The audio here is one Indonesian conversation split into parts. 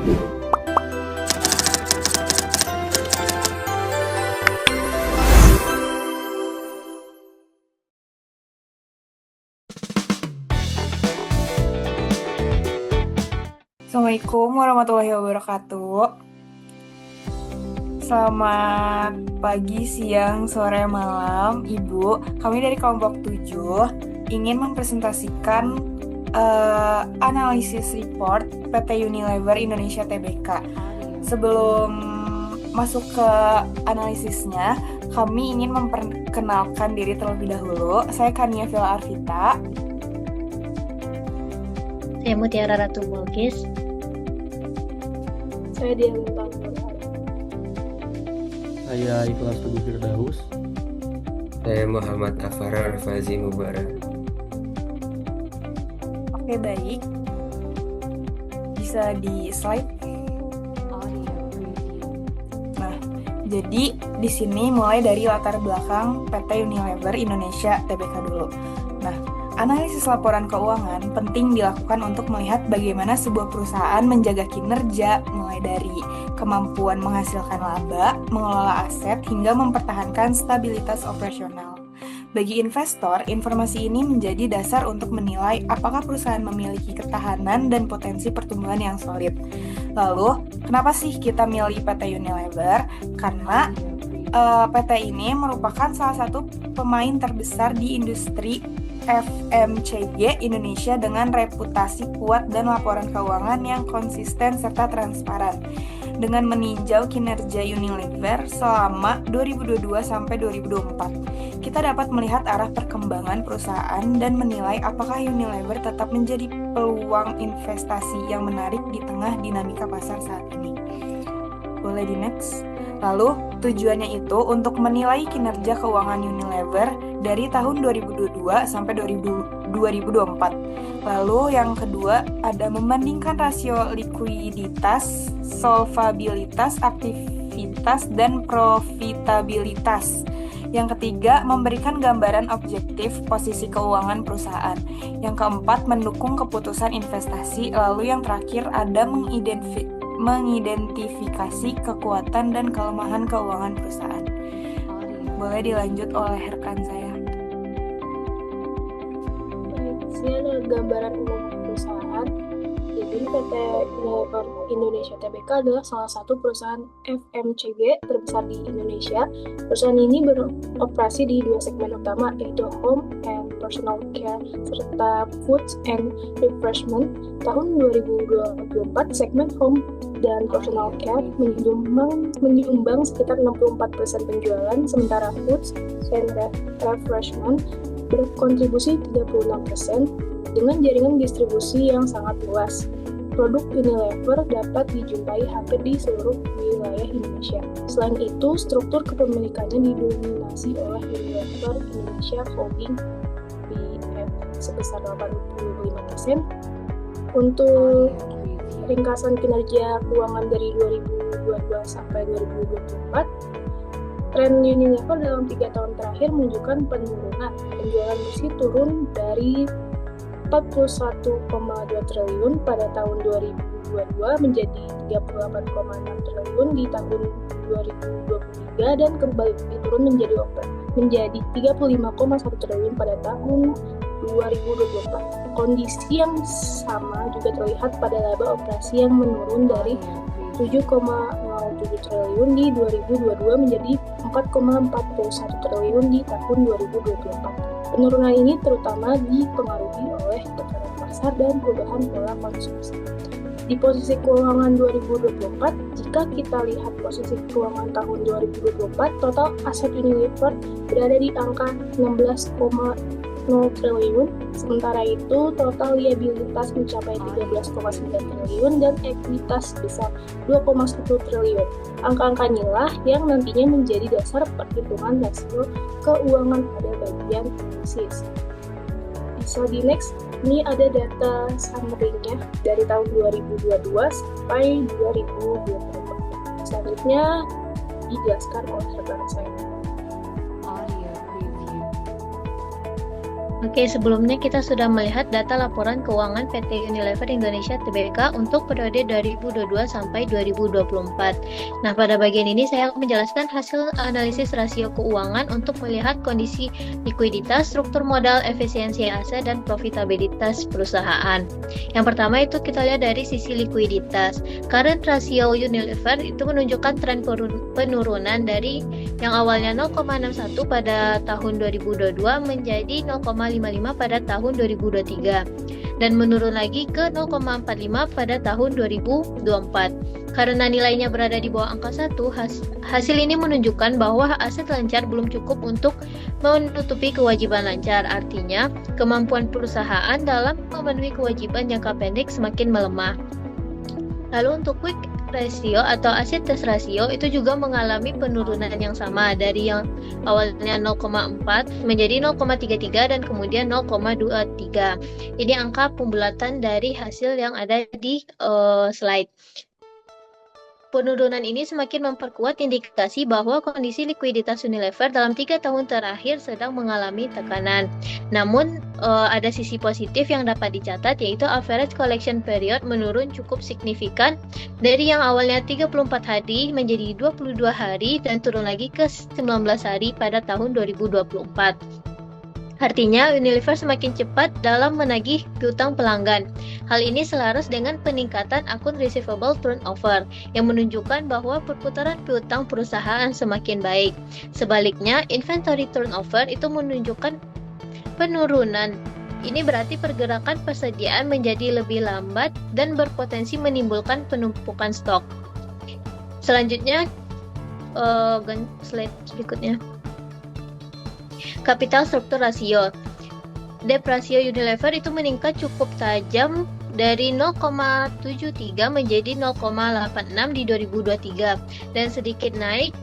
Assalamualaikum warahmatullahi wabarakatuh. Selamat pagi, siang, sore, malam, Ibu. Kami dari kelompok 7 ingin mempresentasikan analisis report PT Unilever Indonesia Tbk. Sebelum masuk ke analisisnya, kami ingin memperkenalkan diri terlebih dahulu. Saya Kania Villa Arvita. Saya Mutiara Ratu Mulkis. Saya Dian Lintang. Saya Ikhlas Teguh Firdaus. Saya Muhammad Afarar Fazi Mubarak. Oke, baik. Bisa di slide. Nah, jadi di sini mulai dari latar belakang PT Unilever Indonesia Tbk dulu. Nah, analisis laporan keuangan penting dilakukan untuk melihat bagaimana sebuah perusahaan menjaga kinerja, mulai dari kemampuan menghasilkan laba, mengelola aset, hingga mempertahankan stabilitas operasional. Bagi investor, informasi ini menjadi dasar untuk menilai apakah perusahaan memiliki ketahanan dan potensi pertumbuhan yang solid. Lalu, kenapa sih kita milih PT Unilever? Karena PT ini merupakan salah satu pemain terbesar di industri FMCG Indonesia dengan reputasi kuat dan laporan keuangan yang konsisten serta transparan. Dengan meninjau kinerja Unilever selama 2022 sampai 2024, kita dapat melihat arah perkembangan perusahaan dan menilai apakah Unilever tetap menjadi peluang investasi yang menarik di tengah dinamika pasar saat ini. Boleh di next? Lalu, tujuannya itu untuk menilai kinerja keuangan Unilever dari tahun 2022 sampai 2024. Lalu yang kedua ada membandingkan rasio likuiditas, solvabilitas, aktivitas, dan profitabilitas. Yang ketiga, memberikan gambaran objektif posisi keuangan perusahaan. Yang keempat, mendukung keputusan investasi. Lalu yang terakhir ada mengidentifikasi kekuatan dan kelemahan keuangan perusahaan. Boleh dilanjut oleh rekan saya. Di sini ada gambaran umum perusahaan. Jadi PT Unilever Indonesia Tbk adalah salah satu perusahaan FMCG terbesar di Indonesia. Perusahaan ini beroperasi di dua segmen utama, yaitu Home and Personal Care serta Foods and Refreshment. Tahun 2024, segmen Home dan Personal Care menyumbang sekitar 64% penjualan, sementara Foods and Refreshment berkontribusi 36% dengan jaringan distribusi yang sangat luas. Produk Unilever dapat dijumpai hampir di seluruh wilayah Indonesia. Selain itu, struktur kepemilikannya didominasi oleh Unilever Indonesia Holding (BF) sebesar 85%. Untuk ringkasan kinerja keuangan dari 2022 sampai 2024, tren Unilever dalam 3 tahun terakhir menunjukkan penurunan. Penjualan bersih turun dari 41,2 triliun pada tahun 2022 menjadi 38,6 triliun di tahun 2023 dan kembali turun menjadi 35,1 triliun pada tahun 2024. Kondisi yang sama juga terlihat pada laba operasi yang menurun dari 7,07 triliun di 2022 menjadi 4,41 triliun di tahun 2024. Penurunan ini terutama dipengaruhi oleh tekanan pasar dan perubahan pola konsumsi. Di posisi keuangan 2024, jika kita lihat posisi keuangan tahun 2024, total aset Unilever berada di angka 16,0 triliun, sementara itu total liabilitas mencapai 13,9 triliun dan ekuitas sebesar 2,1 triliun. Angka-angka inilah yang nantinya menjadi dasar perhitungan rasio keuangan pada bagian analisis. Bisa di next, ini ada data summary-nya dari tahun 2022 sampai 2024. Selanjutnya dijelaskan oleh rekan saya. Oke, sebelumnya kita sudah melihat data laporan keuangan PT Unilever Indonesia Tbk untuk periode 2022 sampai 2024. Nah, pada bagian ini saya akan menjelaskan hasil analisis rasio keuangan untuk melihat kondisi likuiditas, struktur modal, efisiensi aset, dan profitabilitas perusahaan. Yang pertama itu kita lihat dari sisi likuiditas. Current rasio Unilever itu menunjukkan tren penurunan dari yang awalnya 0,61 pada tahun 2022 menjadi 0,55 pada tahun 2023 dan menurun lagi ke 0,45 pada tahun 2024. Karena nilainya berada di bawah angka 1, hasil ini menunjukkan bahwa aset lancar belum cukup untuk menutupi kewajiban lancar. Artinya, kemampuan perusahaan dalam memenuhi kewajiban jangka pendek semakin melemah. Lalu untuk quick ratio atau asset test ratio itu juga mengalami penurunan yang sama dari yang awalnya 0,4 menjadi 0,33 dan kemudian 0,23. Ini angka pembulatan dari hasil yang ada di slide. Penurunan ini semakin memperkuat indikasi bahwa kondisi likuiditas Unilever dalam 3 tahun terakhir sedang mengalami tekanan. Namun, ada sisi positif yang dapat dicatat, yaitu average collection period menurun cukup signifikan dari yang awalnya 34 hari menjadi 22 hari dan turun lagi ke 19 hari pada tahun 2024. Artinya, Unilever semakin cepat dalam menagih piutang pelanggan. Hal ini selaras dengan peningkatan akun receivable turnover yang menunjukkan bahwa perputaran piutang perusahaan semakin baik. Sebaliknya, inventory turnover itu menunjukkan penurunan. Ini berarti pergerakan persediaan menjadi lebih lambat dan berpotensi menimbulkan penumpukan stok. Selanjutnya, slide berikutnya. Kapital struktur rasio. Debt rasio Unilever itu meningkat cukup tajam dari 0,73 menjadi 0,86 di 2023 dan sedikit naik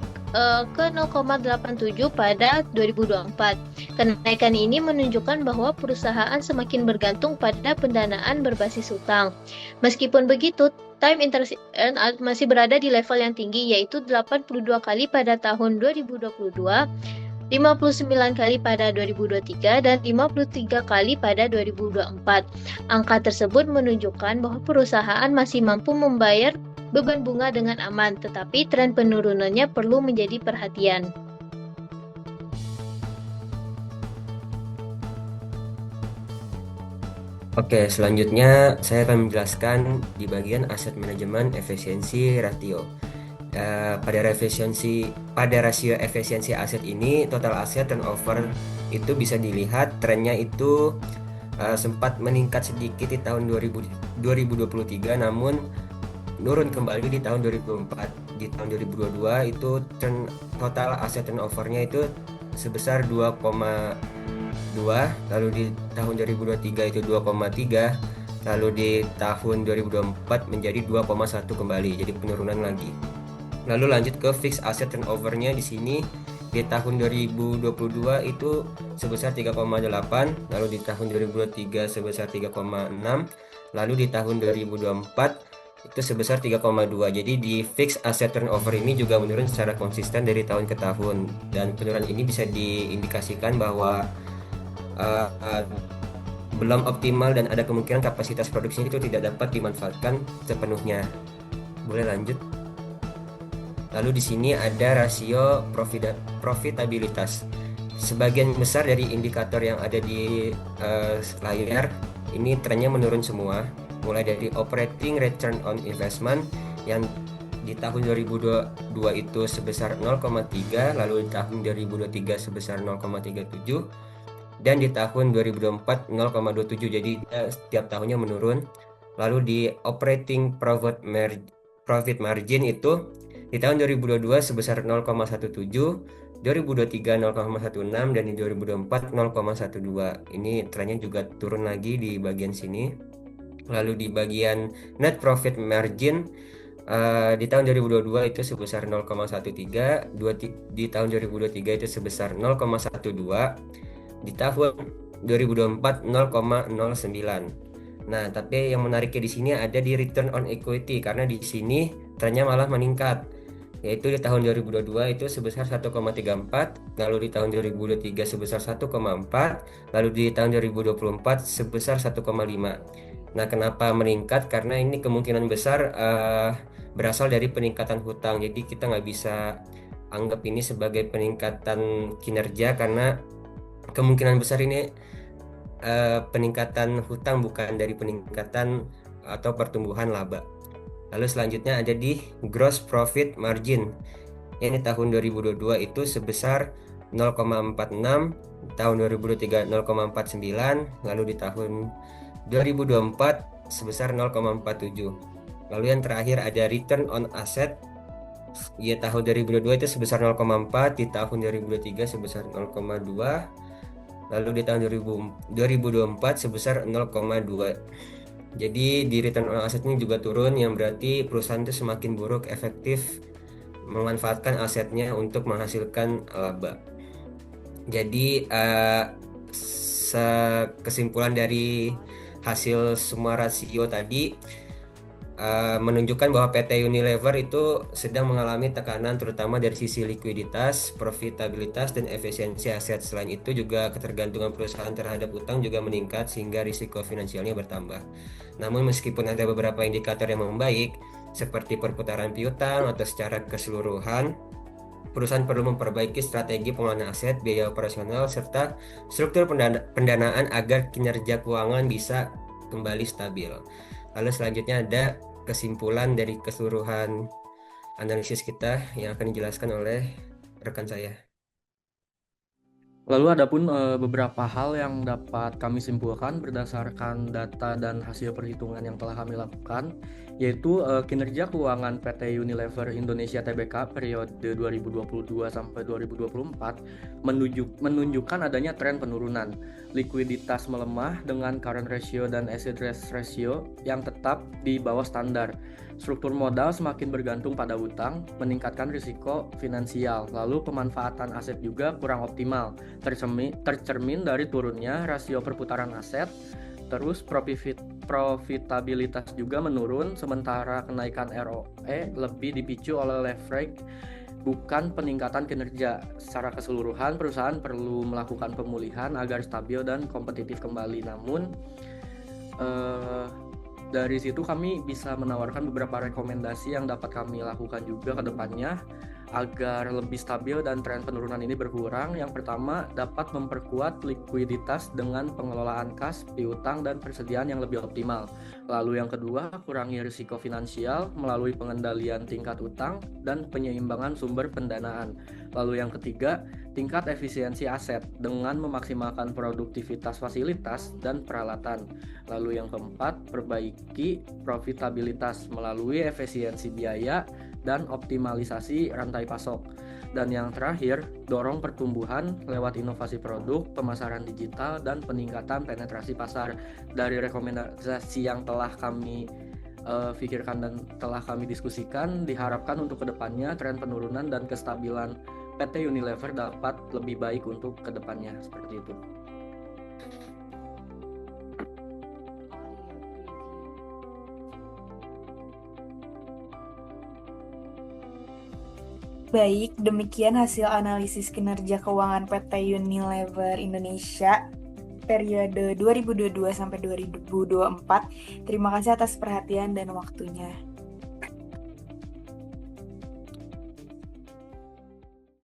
ke 0,87 pada 2024. Kenaikan ini menunjukkan bahwa perusahaan semakin bergantung pada pendanaan berbasis hutang. Meskipun begitu, time interest earned masih berada di level yang tinggi, yaitu 82 kali pada tahun 2022, 59 kali pada 2023 dan 53 kali pada 2024. Angka tersebut menunjukkan bahwa perusahaan masih mampu membayar beban bunga dengan aman, tetapi tren penurunannya perlu menjadi perhatian. Oke, selanjutnya saya akan menjelaskan di bagian aset manajemen efisiensi ratio. Pada rasio efisiensi aset ini, total aset turnover itu bisa dilihat trennya itu sempat meningkat sedikit di tahun 2023, namun nurun kembali di tahun 2024. Di tahun 2022 itu total aset turnovernya itu sebesar 2,2, lalu di tahun 2023 itu 2,3, lalu di tahun 2024 menjadi 2,1 kembali, jadi penurunan lagi. Lalu lanjut ke fixed asset turnover-nya di sini di tahun 2022 itu sebesar 3,8, lalu di tahun 2023 sebesar 3,6, lalu di tahun 2024 itu sebesar 3,2. Jadi di fixed asset turnover ini juga menurun secara konsisten dari tahun ke tahun, dan penurunan ini bisa diindikasikan bahwa belum optimal dan ada kemungkinan kapasitas produksi itu tidak dapat dimanfaatkan sepenuhnya. Boleh lanjut. Lalu di sini ada rasio profitabilitas. Sebagian besar dari indikator yang ada di layar ini trennya menurun semua, mulai dari operating return on investment yang di tahun 2022 itu sebesar 0,3, lalu di tahun 2023 sebesar 0,37, dan di tahun 2024 0,27. Jadi setiap tahunnya menurun. Lalu di operating profit margin itu di tahun 2022 sebesar 0,17, 2023 0,16, dan di 2024 0,12. Ini trennya juga turun lagi di bagian sini. Lalu di bagian net profit margin di tahun 2022 itu sebesar 0,13, di tahun 2023 itu sebesar 0,12, di tahun 2024 0,09. Nah, tapi yang menariknya di sini ada di return on equity, karena di sini trennya malah meningkat. yaitu di tahun 2022 itu sebesar 1,34, lalu di tahun 2023 sebesar 1,4, lalu di tahun 2024 sebesar 1,5. Nah, kenapa meningkat? Karena ini kemungkinan besar berasal dari peningkatan hutang. Jadi kita nggak bisa anggap ini sebagai peningkatan kinerja karena kemungkinan besar ini peningkatan hutang bukan dari peningkatan atau pertumbuhan laba. Lalu selanjutnya ada di gross profit margin. Ini tahun 2022 itu sebesar 0,46, tahun 2023 0,49, lalu di tahun 2024 sebesar 0,47. Lalu yang terakhir ada return on asset. Ya, tahun 2022 itu sebesar 0,4, di tahun 2023 sebesar 0,2, lalu di tahun 2024 sebesar 0,2. Jadi di return on asset ini juga turun, yang berarti perusahaan itu semakin buruk efektif memanfaatkan asetnya untuk menghasilkan laba. Jadi kesimpulan dari hasil semua rasio tadi menunjukkan bahwa PT Unilever itu sedang mengalami tekanan terutama dari sisi likuiditas, profitabilitas, dan efisiensi aset. Selain itu juga ketergantungan perusahaan terhadap utang juga meningkat sehingga risiko finansialnya bertambah. Namun meskipun ada beberapa indikator yang membaik seperti perputaran piutang atau secara keseluruhan, perusahaan perlu memperbaiki strategi pengelolaan aset, biaya operasional, serta struktur pendanaan agar kinerja keuangan bisa kembali stabil. Lalu selanjutnya ada kesimpulan dari keseluruhan analisis kita yang akan dijelaskan oleh rekan saya. Lalu ada pun beberapa hal yang dapat kami simpulkan berdasarkan data dan hasil perhitungan yang telah kami lakukan, yaitu kinerja keuangan PT Unilever Indonesia Tbk periode 2022 sampai 2024 menunjukkan adanya tren penurunan. Likuiditas melemah dengan current ratio dan asset ratio yang tetap di bawah standar. Struktur modal semakin bergantung pada utang, meningkatkan risiko finansial. Lalu pemanfaatan aset juga kurang optimal, tercermin dari turunnya rasio perputaran aset. Terus profitabilitas juga menurun, sementara kenaikan ROE lebih dipicu oleh leverage bukan peningkatan kinerja. Secara keseluruhan, perusahaan perlu melakukan pemulihan agar stabil dan kompetitif kembali. Namun dari situ kami bisa menawarkan beberapa rekomendasi yang dapat kami lakukan juga ke depannya agar lebih stabil dan tren penurunan ini berkurang. Yang pertama, dapat memperkuat likuiditas dengan pengelolaan kas, piutang, dan persediaan yang lebih optimal. Lalu yang kedua, kurangi risiko finansial melalui pengendalian tingkat utang dan penyeimbangan sumber pendanaan. Lalu yang ketiga, tingkat efisiensi aset dengan memaksimalkan produktivitas fasilitas dan peralatan. Lalu yang keempat, perbaiki profitabilitas melalui efisiensi biaya dan optimalisasi rantai pasok. Dan yang terakhir, dorong pertumbuhan lewat inovasi produk, pemasaran digital, dan peningkatan penetrasi pasar. Dari rekomendasi yang telah kami pikirkan dan telah kami diskusikan, diharapkan untuk kedepannya tren penurunan dan kestabilan PT Unilever dapat lebih baik untuk kedepannya, seperti itu. Baik, demikian hasil analisis kinerja keuangan PT Unilever Indonesia periode 2022 sampai 2024. Terima kasih atas perhatian dan waktunya.